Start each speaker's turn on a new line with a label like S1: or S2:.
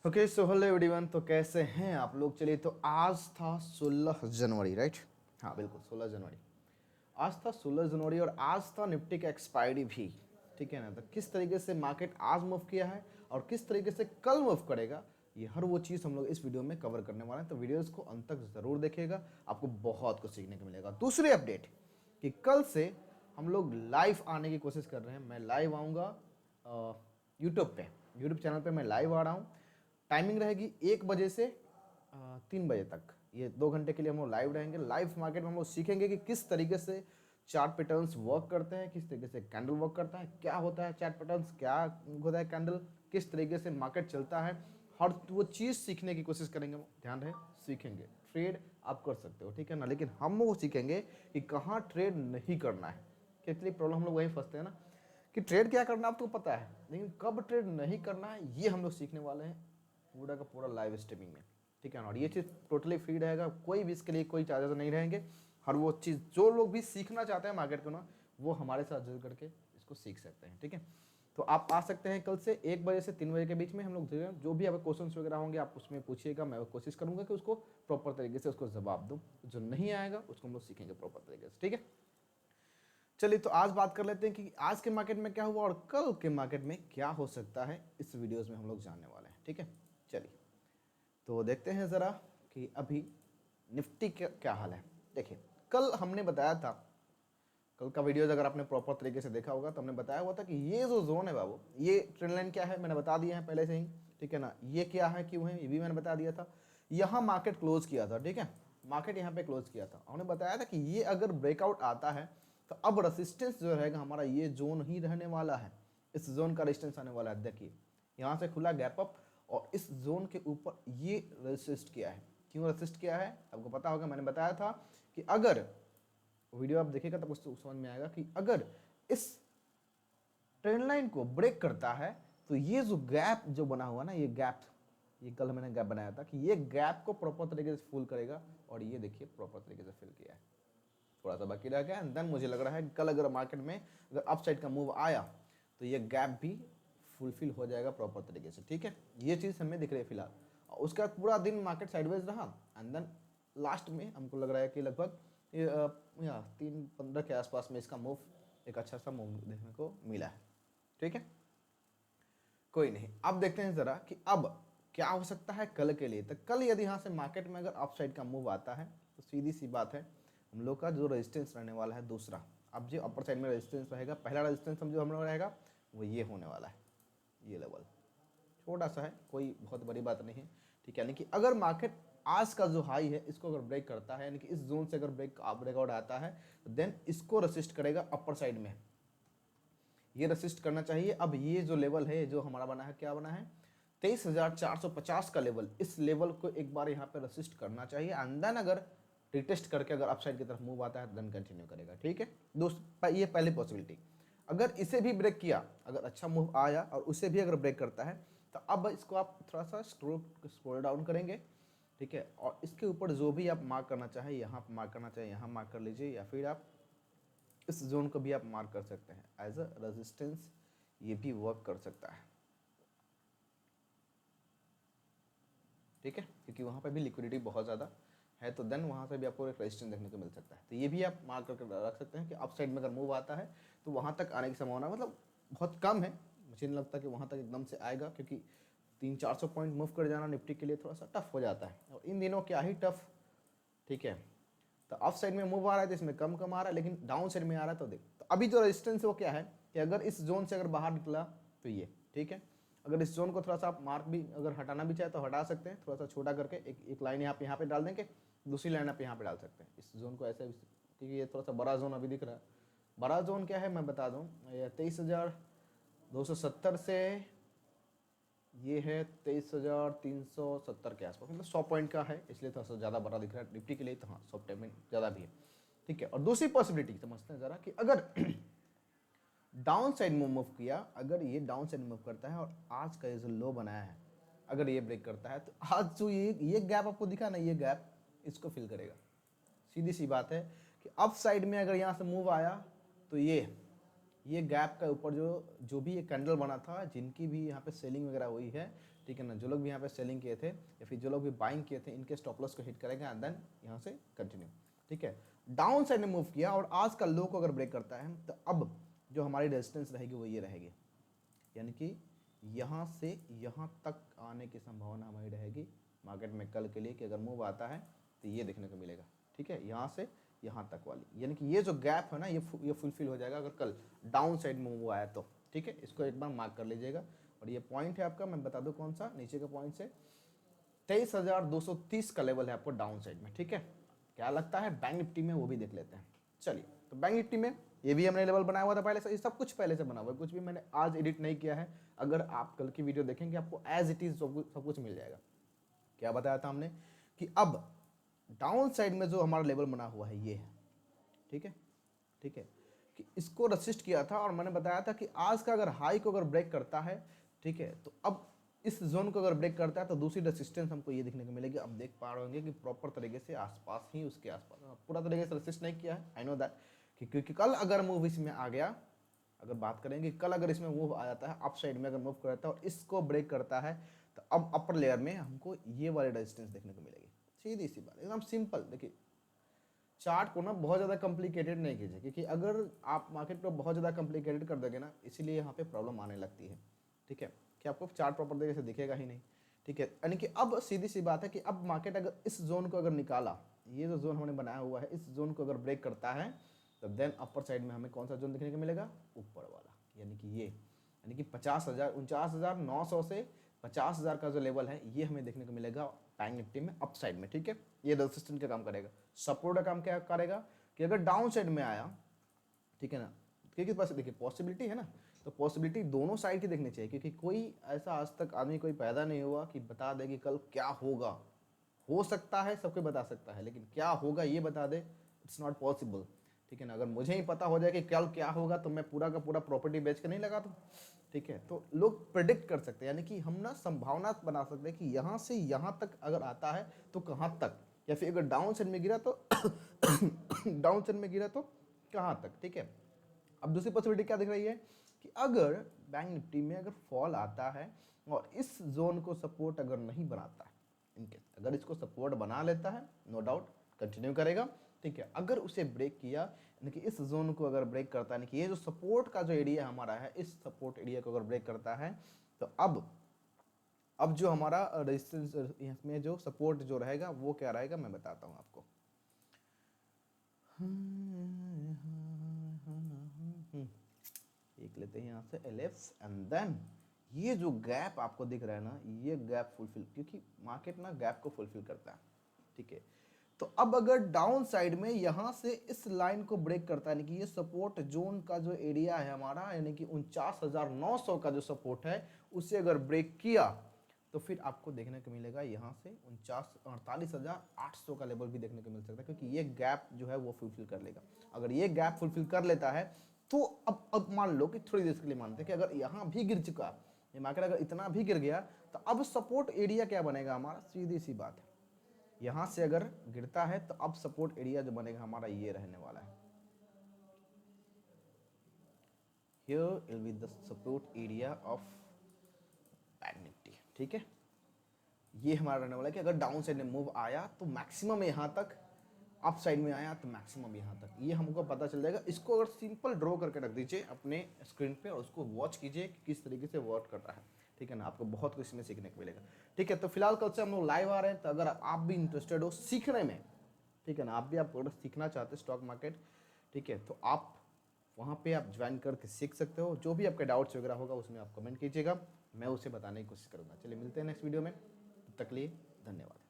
S1: Okay so hello everyone. तो कैसे हैं आप लोग? चलिए, तो आज था 16 जनवरी, राइट? हाँ बिल्कुल 16 जनवरी। आज था 16 जनवरी और आज था निफ्टी का एक्सपायरी भी। ठीक है ना? तो किस तरीके से मार्केट आज मूव किया है और किस तरीके से कल मूव करेगा, ये हर वो चीज़ हम लोग इस वीडियो में कवर करने वाले हैं। तो वीडियोस को अंत तक ज़रूर देखिएगा, आपको बहुत कुछ सीखने को मिलेगा। दूसरी अपडेट कि कल से हम लोग लाइव आने की कोशिश कर रहे हैं। मैं लाइव आऊँगा यूट्यूब पे, यूट्यूब चैनल पे मैं लाइव आ रहा हूँ। टाइमिंग रहेगी 1 बजे से 3 बजे तक। ये 2 घंटे के लिए हम लोग लाइव रहेंगे। लाइव मार्केट में हम लोग सीखेंगे कि किस तरीके से चार्ट पैटर्न्स वर्क करते हैं, किस तरीके से कैंडल वर्क करता है, क्या होता है चार्ट पैटर्न्स, क्या होता है कैंडल, किस तरीके से मार्केट चलता है। हर वो चीज़ सीखने की कोशिश करेंगे। ध्यान रहे, सीखेंगे। ट्रेड आप कर सकते हो, ठीक है ना, लेकिन हम वो सीखेंगे कि कहाँ ट्रेड नहीं करना है। कितनी प्रॉब्लम हम लोग वहीं फंसते हैं ना कि ट्रेड क्या करना आपको पता है, लेकिन कब ट्रेड नहीं करना है ये हम लोग सीखने वाले हैं पूरा का पूरा लाइव स्ट्रीमिंग में। ठीक है ना? और ये चीज़ टोटली फ्री रहेगा, कोई भी इसके लिए कोई चार्जेस नहीं रहेंगे। हर वो चीज़ जो लोग भी सीखना चाहते हैं मार्केट को ना, वो हमारे साथ जुड़ करके इसको सीख सकते हैं। ठीक है, तो आप आ सकते हैं कल से 1 बजे से 3 बजे के बीच में। हम लोग जो भी आपके क्वेश्चन वगैरह होंगे आप उसमें पूछिएगा, मैं कोशिश करूंगा कि उसको प्रॉपर तरीके से उसको जवाब दूँ। जो नहीं आएगा उसको हम लोग सीखेंगे प्रॉपर तरीके से। ठीक है, चलिए तो आज बात कर लेते हैं कि आज के मार्केट में क्या हुआ और कल के मार्केट में क्या हो सकता है। इस वीडियोस में हम लोग जानने वाले हैं। ठीक है, चलिए तो देखते हैं ज़रा कि अभी निफ्टी का क्या हाल है। देखिए, कल हमने बताया था, कल का वीडियोज अगर आपने प्रॉपर तरीके से देखा होगा तो हमने बताया हुआ था कि ये जो जोन है बाबू, ये ट्रेंड लाइन क्या है मैंने बता दिया है पहले से ही। ठीक है ना? ये क्या है, क्यों है, ये भी मैंने बता दिया था। यहाँ मार्केट क्लोज किया था। ठीक है, मार्केट यहाँ पे क्लोज किया था। हमने बताया था कि ये अगर ब्रेकआउट आता है तो अब रेसिस्टेंस जो रहेगा हमारा ये जोन ही रहने वाला है। इस जोन का रेजिस्टेंस आने वाला है। देखिए, यहाँ से खुला गैप अप और इस जोन के ऊपर ये रेसिस्ट किया है। क्यों रेसिस्ट किया है आपको पता होगा, मैंने बताया था कि अगर वीडियो आप देखिएगा तब उसको समझ में आएगा कि अगर इस ट्रेंड लाइन को ब्रेक करता है तो ये जो गैप जो बना हुआ ना, ये गैप, ये कल मैंने गैप बनाया था कि ये गैप को प्रॉपर तरीके से फुल करेगा। और ये देखिए प्रॉपर तरीके से फिल किया है। थोड़ा सा बाकी रह गया। एंड देन मुझे लग रहा है कल अगर मार्केट में अगर अपसाइड का मूव आया तो ये गैप भी फुलफिल हो जाएगा प्रॉपर तरीके से। ठीक है, ये चीज़ हमें दिख रही है फिलहाल। और उसके बाद पूरा दिन मार्केट साइडवेज रहा एंड देन लास्ट में हमको लग रहा है कि लगभग 3:15 के आसपास में इसका मूव, एक अच्छा सा मूव देखने को मिला है। ठीक है, कोई नहीं, अब देखते हैं ज़रा कि अब क्या हो सकता है कल के लिए। तो कल यदि यहाँ से मार्केट में अगर अपसाइड का मूव आता है तो सीधी सी बात है, हम लोग का जो रेजिस्टेंस रहने वाला है दूसरा, अब जो अपर साइड में रेजिस्टेंस रहेगा, पहला रेजिस्टेंस हम जो हम लोग रहेगा वो ये होने वाला है। ये लेवल छोटा सा है, कोई बहुत बड़ी बात नहीं है। ठीक है, यानी कि अगर मार्केट आज का जो हाई है इसको अगर ब्रेक करता है, यानी कि इस जोन से अगर ब्रेकआउट आता है तो देन इसको रेसिस्ट करेगा अपर साइड में। ये रेसिस्ट करना चाहिए। अब ये जो लेवल है जो हमारा बना है, क्या बना है, 23,450 का लेवल, इस लेवल को एक बार यहाँ पे रेसिस्ट करना चाहिए। एंड देन अगर रिटेस्ट करके अगर अपसाइड की तरफ मूव आता है देन कंटिन्यू करेगा। ठीक है दोस्त, ये पहली पॉसिबिलिटी। अगर इसे भी ब्रेक किया, अगर अच्छा मूव आया और उसे भी अगर ब्रेक करता है तो अब इसको आप थोड़ा सा स्क्रॉल डाउन करेंगे। ठीक है, और इसके ऊपर जो भी आप मार्क करना चाहें, यहाँ मार्क करना चाहें यहाँ मार्क कर लीजिए, या फिर आप इस जोन को भी आप मार्क कर सकते हैं एज अ रेजिस्टेंस। ये भी वर्क कर सकता है। ठीक है, क्योंकि वहाँ पे भी लिक्विडिटी बहुत ज़्यादा है, तो देन वहाँ से भी आपको एक रेजिस्टेंस देखने को मिल सकता है। तो ये भी आप मार्क करके रख सकते हैं कि अप साइड में अगर मूव आता है तो वहाँ तक आने की संभावना मतलब बहुत कम है। मुझे नहीं लगता कि वहाँ तक एकदम से आएगा, क्योंकि 300-400 पॉइंट मूव कर जाना निफ्टी के लिए थोड़ा सा टफ हो जाता है, और इन दिनों क्या ही टफ। ठीक है, तो अप साइड में मूव आ रहा है तो इसमें कम कम आ रहा है, लेकिन डाउन साइड में आ रहा है तो देख, तो अभी जो रेजिस्टेंस है वो क्या है कि अगर इस जोन से अगर बाहर निकला तो ये। ठीक है, अगर इस जोन को थोड़ा सा आप मार्क भी अगर हटाना भी चाहे तो हटा सकते हैं, थोड़ा सा छोटा करके एक लाइन आप यहाँ पे डाल देंगे, दूसरी लाइन आप यहाँ पे डाल सकते हैं इस जोन को ऐसे, क्योंकि ये थोड़ा सा बड़ा जोन अभी दिख रहा है। बड़ा जोन क्या है मैं बता दूँ, 23,270 से ये है 23,370 के आसपास, मतलब 100 पॉइंट का है, इसलिए थोड़ा सा ज़्यादा बड़ा दिख रहा है निफ्टी के लिए। तो हाँ, 100 पॉइंट ज़्यादा भी है। ठीक है, और दूसरी पॉसिबिलिटी समझते हैं ज़रा कि अगर डाउन साइड मूव किया, अगर ये डाउन साइड मूव करता है और आज का ये जो लो बनाया है अगर ये ब्रेक करता है तो आज जो ये गैप आपको दिखा ना, ये गैप इसको फिल करेगा। सीधी सी बात है कि अप साइड में अगर यहाँ से मूव आया तो ये गैप का ऊपर जो भी ये कैंडल बना था, जिनकी भी यहाँ पे सेलिंग वगैरह हुई है, ठीक है ना, जो लोग भी यहाँ पे सेलिंग किए थे या फिर जो लोग भी बाइंग किए थे, इनके स्टॉप लॉस को हिट करेगा एंड देन यहाँ से कंटिन्यू। ठीक है, डाउन साइड में मूव किया और आज का लो को अगर ब्रेक करता है तो अब जो हमारी रेजिस्टेंस रहेगी वो ये रहेगी, यानी कि यहाँ से यहाँ तक आने की संभावना हमारी रहेगी मार्केट में कल के लिए कि अगर मूव आता है तो ये देखने को मिलेगा। ठीक है, यहाँ से यहाँ तक वाली, यानी कि ये जो गैप है ना ये फुलफिल हो जाएगा अगर कल डाउन साइड में मूव आया तो। ठीक है, इसको एक बार मार्क कर लीजिएगा। और ये पॉइंट है आपका, मैं बता दूं कौन सा, नीचे के पॉइंट से 23,230 का लेवल है आपको डाउन साइड में। ठीक है, क्या लगता है बैंक निफ्टी में वो भी देख लेते हैं। चलिए, तो बैंक निफ्टी में ये भी हमने लेवल बनाया हुआ था पहले से, ये सब कुछ पहले से बना हुआ है, कुछ भी मैंने आज एडिट नहीं किया है। अगर आप कल की वीडियो देखेंगे आपको एज इट इज सब कुछ मिल जाएगा। क्या बताया था हमने कि अब डाउन साइड में जो हमारा लेवल बना हुआ है ये है। ठीक है, ठीक है, कि इसको रसिस्ट किया था और मैंने बताया था कि आज का अगर हाई को अगर ब्रेक करता है, ठीक है, तो अब इस जोन को अगर ब्रेक करता है तो दूसरी रेसिस्टेंस हमको ये देखने को मिलेगी। अब देख पा रहे होंगे कि प्रॉपर तरीके से आसपास ही उसके आसपास, पूरा तरीके से रेसिस्ट नहीं किया है, आई नो दैट, क्योंकि कल अगर मूव इसमें आ गया, अगर बात करेंगे कल अगर इसमें मूव आ जाता है अप साइड में, अगर मूव करता है और इसको ब्रेक करता है तो अब अपर लेयर में हमको ये वाली रेजिस्टेंस देखने को मिलेगी। सीधी सी बात, एकदम सिंपल। देखिए, चार्ट को ना बहुत ज़्यादा कॉम्प्लिकेटेड नहीं कीजिए, क्योंकि अगर आप मार्केट को बहुत ज़्यादा कॉम्प्लिकेटेड कर दोगे ना, इसीलिए यहाँ पे प्रॉब्लम आने लगती है। ठीक है, कि आपको चार्ट प्रॉपर तरीके से दिखेगा ही नहीं। ठीक है, यानी कि अब सीधी सी बात है कि अब मार्केट अगर इस जोन को अगर निकाला, ये जो जोन हमने बनाया हुआ है, इस जोन को अगर ब्रेक करता है तो देन अपर साइड में हमें कौन सा जोन देखने को मिलेगा, ऊपर वाला, यानी कि ये, यानी कि 50,000, 49,900 से 50,000 का जो लेवल है ये हमें देखने को मिलेगा बैंक निफ्टी में अप साइड में। ठीक है, ये रेजिस्टेंस का काम करेगा। सपोर्ट का काम क्या करेगा कि अगर डाउन साइड में आया, ठीक है ना, क्योंकि पास देखिए पॉसिबिलिटी है ना, तो पॉसिबिलिटी दोनों साइड की देखनी चाहिए, क्योंकि कोई ऐसा आज तक आदमी कोई पैदा नहीं हुआ कि बता दे कि कल क्या होगा। हो सकता है, सबको बता सकता है, लेकिन क्या होगा ये बता दे, इट्स नॉट पॉसिबल। ठीक है ना, अगर मुझे ही पता हो जाए कि कल क्या होगा तो मैं पूरा का पूरा प्रॉपर्टी बेच के नहीं लगा दूँ। ठीक है, तो लोग प्रिडिक्ट कर सकते हैं, यानी कि हम ना संभावना बना सकते हैं कि यहाँ से यहाँ तक अगर आता है तो कहाँ तक, या फिर अगर डाउन साइड में गिरा तो डाउन साइड में गिरा तो कहाँ तक। ठीक है, अब दूसरी पॉसिबिलिटी क्या दिख रही है कि अगर बैंक निफ्टी में अगर फॉल आता है और इस जोन को सपोर्ट अगर नहीं बनाता है, इनके अगर इसको सपोर्ट बना लेता है, नो डाउट कंटिन्यू करेगा। ठीक है, अगर उसे ब्रेक किया, यानी कि इस जोन को अगर ब्रेक करता है, यानी कि ये जो सपोर्ट का जो एरिया हमारा है, इस सपोर्ट एरिया को अगर ब्रेक करता है तो अब जो हमारा रेजिस्टेंस इसमें जो सपोर्ट जो रहेगा वो क्या रहेगा, मैं बताता हूँ आपको। एक लेते हैं यहाँ से LF एंड देन ये जो गैप आपको दिख रहा है ना, ये गैप फुलफिल, क्योंकि मार्केट ना गैप को फुलफिल करता है। ठीक है, तो अब अगर डाउन साइड में यहाँ से इस लाइन को ब्रेक करता है, यानी कि ये सपोर्ट जोन का जो एरिया है हमारा, यानी कि 49,900 का जो सपोर्ट है उसे अगर ब्रेक किया तो फिर आपको देखने को मिलेगा यहाँ से 48,800 का लेवल भी देखने को मिल सकता है, क्योंकि ये गैप जो है वो फुलफिल कर लेगा। अगर ये गैप फुलफिल कर लेता है तो अब मान लो कि थोड़ी देर के लिए मानते हैं कि अगर यहाँ भी गिर चुका, ये मार्केट अगर इतना भी गिर गया तो अब सपोर्ट एरिया क्या बनेगा हमारा, सीधी सी बात है, यहाँ से अगर गिरता है तो अब सपोर्ट एरिया जो बनेगा हमारा ये रहने वाला है, here will be the support area of bank Nifty. ठीक है, ये हमारा रहने वाला है कि अगर डाउन साइड में मूव आया तो मैक्सिमम यहाँ तक, अप साइड में आया तो मैक्सिमम यहाँ तक, ये हमको पता चल जाएगा। इसको अगर सिंपल ड्रॉ करके रख दीजिए अपने स्क्रीन पे और उसको वॉच कीजिए कि किस तरीके से वर्क कर रहा है। ठीक है ना, आपको बहुत कुछ इसमें सीखने को मिलेगा। ठीक है, तो फिलहाल कल से हम लोग लाइव आ रहे हैं, तो अगर आप भी इंटरेस्टेड हो सीखने में, ठीक है ना, आप अगर सीखना चाहते हैं स्टॉक मार्केट, ठीक है, तो आप वहाँ पे आप ज्वाइन करके सीख सकते हो। जो भी आपके डाउट्स वगैरह होगा उसमें आप कमेंट कीजिएगा, मैं उसे बताने की कोशिश करूँगा। चलिए मिलते हैं नेक्स्ट वीडियो में, तब तक के लिए धन्यवाद।